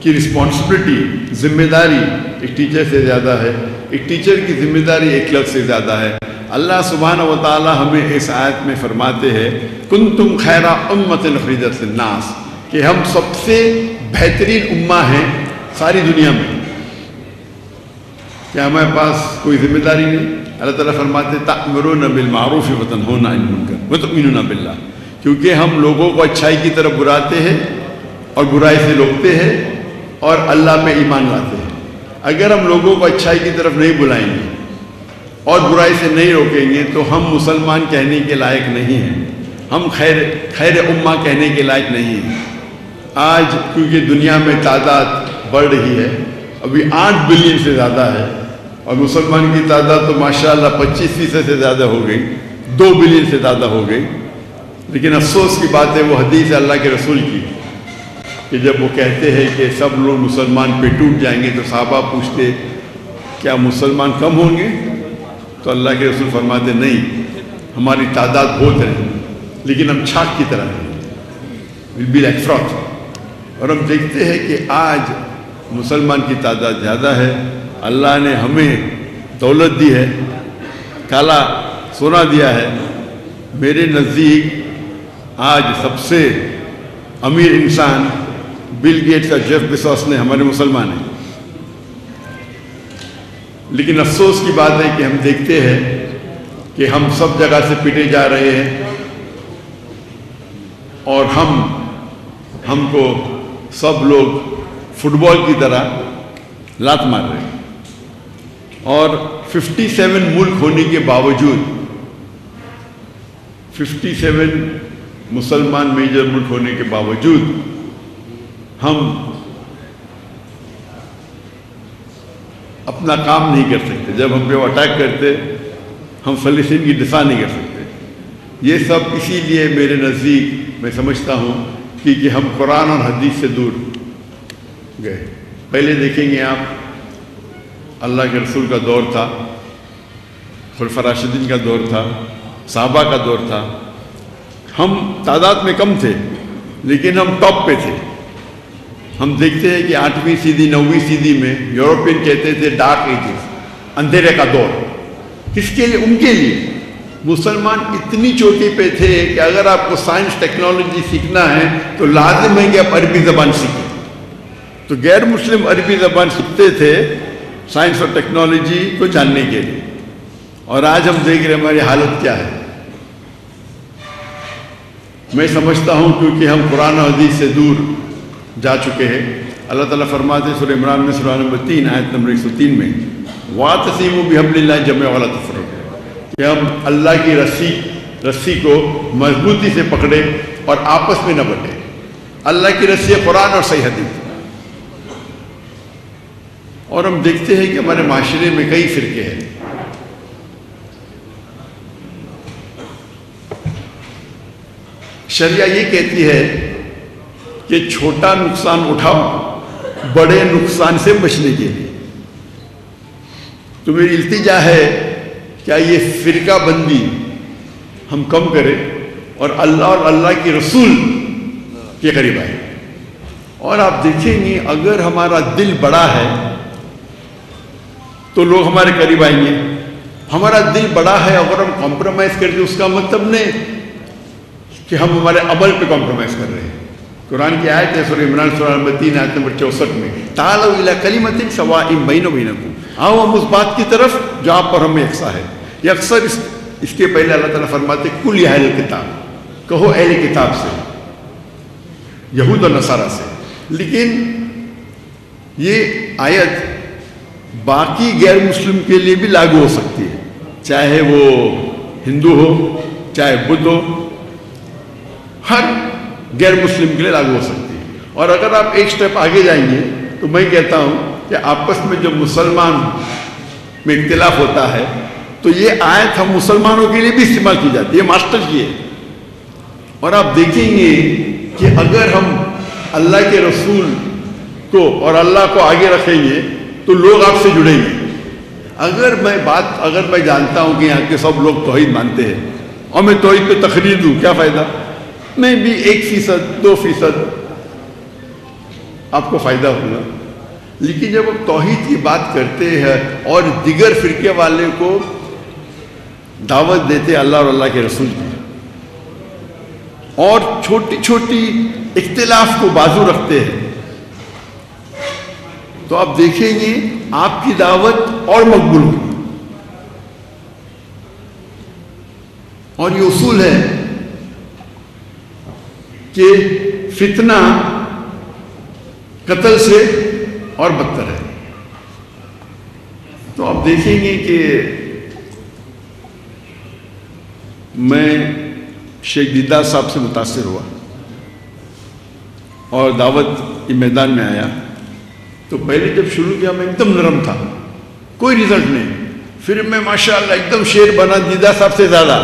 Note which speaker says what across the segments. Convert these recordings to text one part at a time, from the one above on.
Speaker 1: کی رسپانسبلٹی، ذمہ داری ایک ٹیچر سے زیادہ ہے، ایک ٹیچر کی ذمہ داری ایک کلرک سے زیادہ ہے۔ اللہ سبحانہ و تعالی ہمیں اس آیت میں فرماتے ہیں کنتم خیر امۃ اخرجت للناس، کہ ہم سب سے بہترین امہ ہیں ساری دنیا میں۔ کیا ہمارے پاس کوئی ذمہ داری نہیں؟ اللہ تعالیٰ فرماتے تأمرون بالمعروف وتنہون عن المنکر وتؤمنون باللہ، کیونکہ ہم لوگوں کو اچھائی کی طرف بلاتے ہیں اور برائی سے روکتے ہیں اور اللہ میں ایمان لاتے ہیں۔ اگر ہم لوگوں کو اچھائی کی طرف نہیں بلائیں گے اور برائی سے نہیں روکیں گے تو ہم مسلمان کہنے کے لائق نہیں ہیں، ہم خیر امہ کہنے کے لائق نہیں ہیں۔ آج کیونکہ دنیا میں تعداد بڑھ رہی ہے، ابھی 8 بلین سے زیادہ ہے، اور مسلمان کی تعداد تو ماشاءاللہ 25% سے زیادہ ہو گئی، 2 بلین سے زیادہ ہو گئی۔ لیکن افسوس کی بات ہے وہ حدیث ہے اللہ کے رسول کی کہ جب وہ کہتے ہیں کہ سب لوگ مسلمان پہ ٹوٹ جائیں گے تو صحابہ پوچھتے کیا مسلمان کم ہوں گے؟ تو اللہ کے رسول فرماتے نہیں، ہماری تعداد بہت ہے لیکن ہم چھاک کی طرح ہیں، will be like froth۔ اور ہم دیکھتے ہیں کہ آج مسلمان کی تعداد زیادہ ہے، اللہ نے ہمیں دولت دی ہے، کالا سونا دیا ہے۔ میرے نزدیک آج سب سے امیر انسان بل گیٹس اور جیف بیزوس نے ہمارے مسلمان ہیں۔ لیکن افسوس کی بات ہے کہ ہم دیکھتے ہیں کہ ہم سب جگہ سے پیٹے جا رہے ہیں اور ہم کو سب لوگ فٹ بال کی طرح لات مار رہے ہیں، اور 57 ملک ہونے کے باوجود 57 مسلمان میجر ملک ہونے کے باوجود ہم اپنا کام نہیں کر سکتے۔ جب ہم پہ وہ اٹیک کرتے ہم فلسطین کی دفاع نہیں کر سکتے۔ یہ سب اسی لیے میرے نزدیک میں سمجھتا ہوں کہ ہم قرآن اور حدیث سے دور گئے۔ پہلے دیکھیں گے آپ، اللہ کے رسول کا دور تھا، خلفاء راشدین کا دور تھا، صحابہ کا دور تھا، ہم تعداد میں کم تھے لیکن ہم ٹاپ پہ تھے۔ ہم دیکھتے ہیں کہ 8ویں صدی 9ویں صدی میں یورپین کہتے تھے ڈارک ایجز، اندھیرے کا دور۔ کس کے لیے؟ ان کے لیے۔ مسلمان اتنی چوٹی پہ تھے کہ اگر آپ کو سائنس ٹیکنالوجی سیکھنا ہے تو لازم ہے کہ آپ عربی زبان سیکھیں۔ تو غیر مسلم عربی زبان سیکھتے تھے سائنس اور ٹیکنالوجی کو جاننے کے لیے، اور آج ہم دیکھ رہے ہیں ہماری حالت کیا ہے۔ میں سمجھتا ہوں کیونکہ ہم قرآن و حدیث سے دور جا چکے ہیں۔ اللہ تعالیٰ فرماتے ہیں سورہ عمران میں سورہ نمبر 3 آیت نمبر 103 میں وَاعْتَصِمُوا بِحَبْلِ اللَّهِ جَمِيعًا وَلَا تَفَرَّقُوا، کہ ہم اللہ کی رسی کو مضبوطی سے پکڑے اور آپس میں نہ بٹے۔ اللہ کی رسی قرآن اور صحیح حدیث۔ اور ہم دیکھتے ہیں کہ ہمارے معاشرے میں کئی فرقے ہیں۔ شریعہ یہ کہتی ہے کہ چھوٹا نقصان اٹھاؤ بڑے نقصان سے بچنے کے لیے۔ تو میری التجا ہے کیا یہ فرقہ بندی ہم کم کریں اور اللہ کی رسول کے قریب آئے۔ اور آپ دیکھیں گے اگر ہمارا دل بڑا ہے تو لوگ ہمارے قریب آئیں گے۔ ہمارا دل بڑا ہے اگر ہم کمپرومائز کرتے اس کا مطلب نہیں کہ ہم ہمارے عمل پہ کمپرومائز کر رہے ہیں۔ قرآن کی آیت ہے سورہ عمران سورہ نمبر 3 آیت نمبر 64 میں تعالوا الی کلمۃ سواء بیننا وبینکم، آؤ ہم اس بات کی طرف جہاں پر ہمیں یکساں ہے۔ یہ اکثر اس کے پہلے اللہ تعالیٰ فرماتے قل یا اہل الکتاب، کہو اہل کتاب سے، یہود اور نصارہ سے۔ لیکن یہ آیت باقی غیر مسلم کے لیے بھی لاگو ہو سکتی ہے، چاہے وہ ہندو ہو چاہے بدھ ہو، ہر غیر مسلم کے لیے لاگو ہو سکتی ہے۔ اور اگر آپ ایک سٹیپ آگے جائیں گے تو میں کہتا ہوں کہ آپس میں جب مسلمان میں اختلاف ہوتا ہے تو یہ آیت ہم مسلمانوں کے لیے بھی استعمال کی جاتی ہے، ماسٹر کی ہے۔ اور آپ دیکھیں گے کہ اگر ہم اللہ کے رسول کو اور اللہ کو آگے رکھیں گے تو لوگ آپ سے جڑیں گے۔ اگر میں جانتا ہوں کہ یہاں کے سب لوگ توحید مانتے ہیں اور میں توحید پہ تقریر دوں، کیا فائدہ؟ میں بھی 1%، 2%، آپ کو فائدہ ہوگا. لیکن جب آپ توحید کی بات کرتے ہیں اور دیگر فرقے والے کو دعوت دیتے اللہ اور اللہ کے رسول کی اور چھوٹی چھوٹی اختلاف کو بازو رکھتے ہیں، تو آپ دیکھیں گے آپ کی دعوت اور مقبول ہوگی. اور یہ اصول ہے کہ فتنہ قتل سے اور بدتر ہے. تو آپ دیکھیں گے کہ میں شیخ دیدار صاحب سے متاثر ہوا اور دعوت کے میدان میں آیا تو پہلے جب شروع کیا میں ایک دم نرم تھا، کوئی رزلٹ نہیں. پھر میں ماشاءاللہ ایک دم شیر بنا دیدار صاحب سے زیادہ.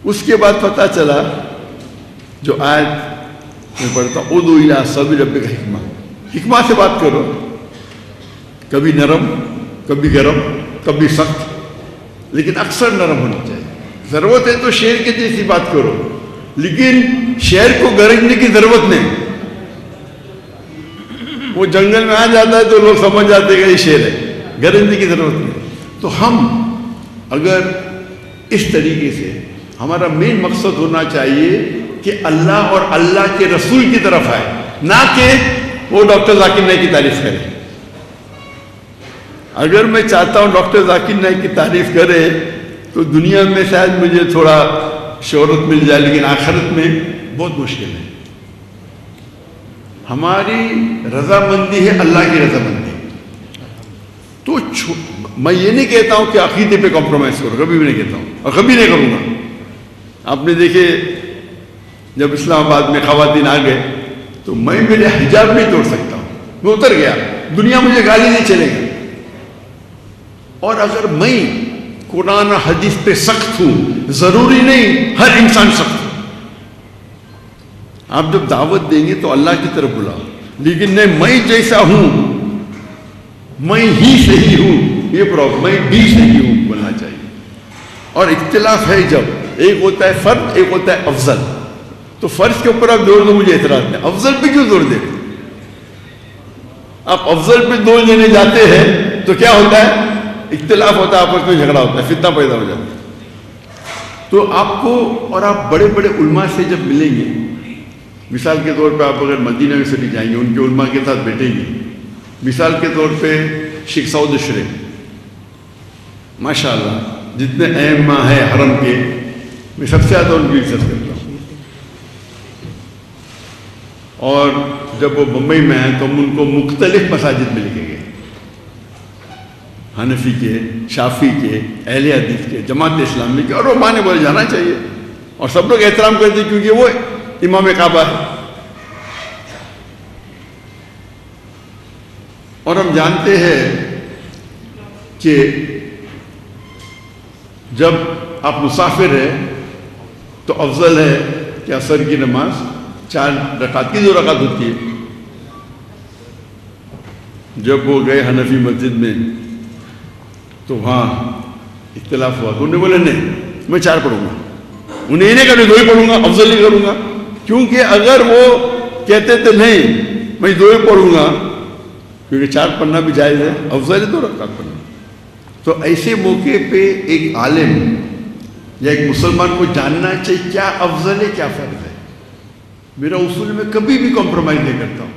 Speaker 1: اس کے بعد پتہ چلا جو آیت میں پڑھتا ادعو الی سبیل ربک حکمہ، حکمہ سے بات کرو، کبھی نرم کبھی گرم کبھی سخت، لیکن اکثر نرم ہونا چاہیے. ضرورت ہے تو شیر کے جیسی بات کرو، لیکن شیر کو گرجنے کی ضرورت نہیں. وہ جنگل میں آ جاتا ہے تو لوگ سمجھ جاتے ہیں کہ یہ شیر ہے، گرجنے کی ضرورت نہیں. تو ہم اگر اس طریقے سے، ہمارا مین مقصد ہونا چاہیے کہ اللہ اور اللہ کے رسول کی طرف آئے، نہ کہ وہ ڈاکٹر ذاکر نائک کی تعریف کرے. اگر میں چاہتا ہوں ڈاکٹر ذاکر نائک کی تعریف کرے تو دنیا میں شاید مجھے تھوڑا شہرت مل جائے، لیکن آخرت میں بہت مشکل ہے. ہماری رضامندی ہے اللہ کی رضامندی. تو میں یہ نہیں کہتا ہوں کہ عقیدے پہ کمپرومائز کرو، کبھی بھی نہیں کہتا ہوں اور کبھی نہیں کروں گا. آپ نے دیکھے جب اسلام آباد میں خواتین آ گئے تو میں میرے حجاب نہیں توڑ سکتا ہوں، میں اتر گیا، دنیا مجھے گالی نہیں چلے گی. اور اگر میں قرآن و حدیث پہ سخت ہوں، ضروری نہیں ہر انسان سخت ہو. آپ جب دعوت دیں گے تو اللہ کی طرف بلاؤ، لیکن نہیں میں جیسا ہوں میں ہی صحیح ہوں، یہ پرابلم، میں بھی صحیح ہوں بولنا چاہیے. اور اختلاف ہے جب ایک ہوتا ہے فرد، ایک ہوتا ہے افضل. تو فرض کے اوپر آپ جوڑ دو، مجھے اعتراض نہیں. افضل پہ کیوں زور دے؟ آپ افضل پہ زور دینے جاتے ہیں تو کیا ہوتا ہے؟ اختلاف ہوتا ہے، آپس میں جھگڑا ہوتا ہے، فتنہ پیدا ہو جاتا ہے. تو آپ کو اور آپ بڑے بڑے علماء سے جب ملیں گے، مثال کے طور پہ آپ اگر مدینہ یونیورسٹی جائیں گے، ان کے علماء کے ساتھ بیٹھیں گے. مثال کے طور پہ شیخ سعود اشرف، ماشاءاللہ جتنے ائمہ ہیں حرم کے، میں سب سے زیادہ ان کی عزت کرتا ہوں. اور جب وہ بمبئی میں آئے تو ہم ان کو مختلف مساجد میں لے کے گئے، حنفی کے، شافی کے، اہل حدیث کے، جماعت اسلامی کے، اور وہ مانے بولے جانا چاہیے. اور سب لوگ احترام کرتے ہیں کیونکہ وہ امام کعبہ ہے. اور ہم جانتے ہیں کہ جب آپ مسافر ہیں تو افضل ہے کہ عصر کی نماز 4 رکعت کی 2 رکعت ہوتی ہے. جب وہ گئے حنفی مسجد میں تو وہاں اختلاف ہوا، تو انہیں بولے نہیں میں 4 پڑھوں گا. انہیں یہ نہیں کہ میں 2 ہی پڑھوں گا، افضل ہی کروں گا. کیونکہ اگر وہ کہتے تھے نہیں میں 2 ہی پڑھوں گا، کیونکہ 4 پڑھنا بھی جائز ہے، افضل ہے 2 رکعت پڑھنا. تو ایسے موقع پہ ایک عالم یا ایک مسلمان کو جاننا چاہیے کیا افضل ہے کیا فرض ہے. میرا اصول میں کبھی بھی کمپرومائز نہیں کرتا ہوں.